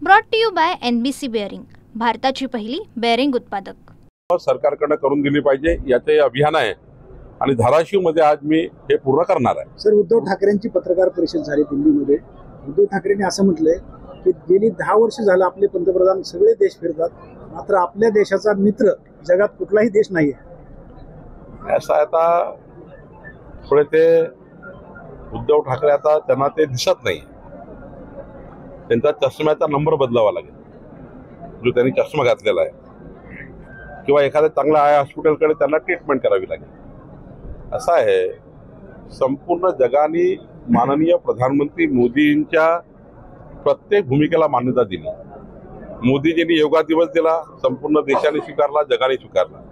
Brought to you by NBC bearing, भारताची पहिली bearing उत्पादक। सरकारकडे करून दिली पाहिजे याचे अभियान आहे आणि धाराशिव मध्ये आज मी हे पूर्ण करणार आहे। सर, उद्धव ठाकरेंची पत्रकार परिषद झाली दिल्लीमध्ये। उद्धव ठाकरेंनी असं म्हटलंय की गेली 10 वर्ष झालं आपले पंतप्रधान सगळे देश फिरतात, मात्र आपल्या देशाचा मित्र जगात कुठलाही देश नाही आहे। असं आता थोडे ते उद्धव ठाकरे आता त्यांना ते दिसत नाही, त्यांचा चष्म्याचा नंबर बदलावा लागेल जो त्यांनी चष्मा घातलेला आहे, किंवा एखाद्या चांगल्या आय हॉस्पिटलकडे त्यांना ट्रीटमेंट करावी लागेल। असं आहे, संपूर्ण जगाने माननीय प्रधानमंत्री मोदींच्या प्रत्येक भूमिकेला मान्यता दिली। मोदीजींनी योगा दिवस दिला, संपूर्ण देशाने स्वीकारला, जगाने स्वीकारला।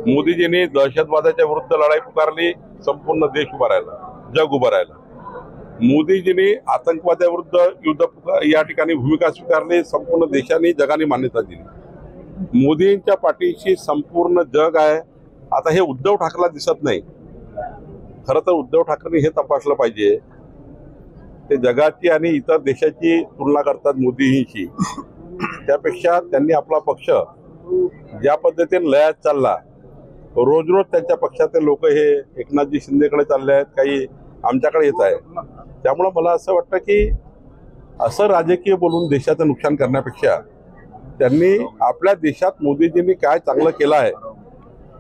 मोदीजींनी दहशतवादाच्या विरुद्ध लढाई पुकारली, संपूर्ण देश उभा राहिला, जग उभं राहिलं। मोदीजींनी आतंकवादाविरुद्ध युद्ध या ठिकाणी भूमिका स्वीकारली, संपूर्ण देशाने जगाने मान्यता दिली। मोदींच्या पाठीशी संपूर्ण जग आहे। आता हे उद्धव ठाकरेला दिसत नाही। खरं तर उद्धव ठाकरेंनी हे तपासलं पाहिजे, ते जगाची आणि इतर देशाची तुलना करतात मोदींशी, त्यापेक्षा त्यांनी आपला पक्ष ज्या पद्धतीने लयात चालला, रोज रोज त्यांच्या पक्षाचे लोक हे एकनाथजी शिंदेकडे चालले आहेत, काही आमच्याकडे येत आहे। त्यामुळे मला असं वाटतं की असं राजकीय बोलून देशाचं नुकसान करण्यापेक्षा त्यांनी आपल्या देशात मोदीजींनी काय चांगलं केलं आहे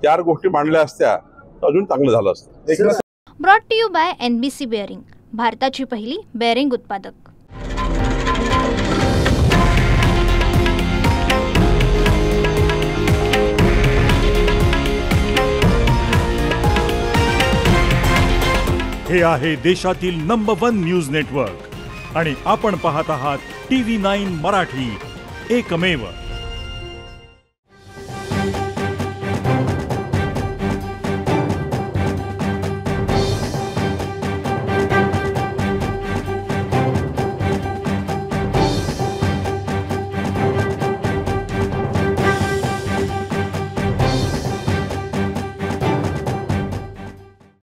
4 गोष्टी मांडल्या असत्या तर अजून चांगलं झालं असतं। Brought to you by NBC bearing, भारताची पहिली बेअरिंग उत्पादक। हे आहे देशातील नंबर 1 न्यूज नेटवर्क आणि आपण पाहत आहात TV9 मराठी, एकमेव।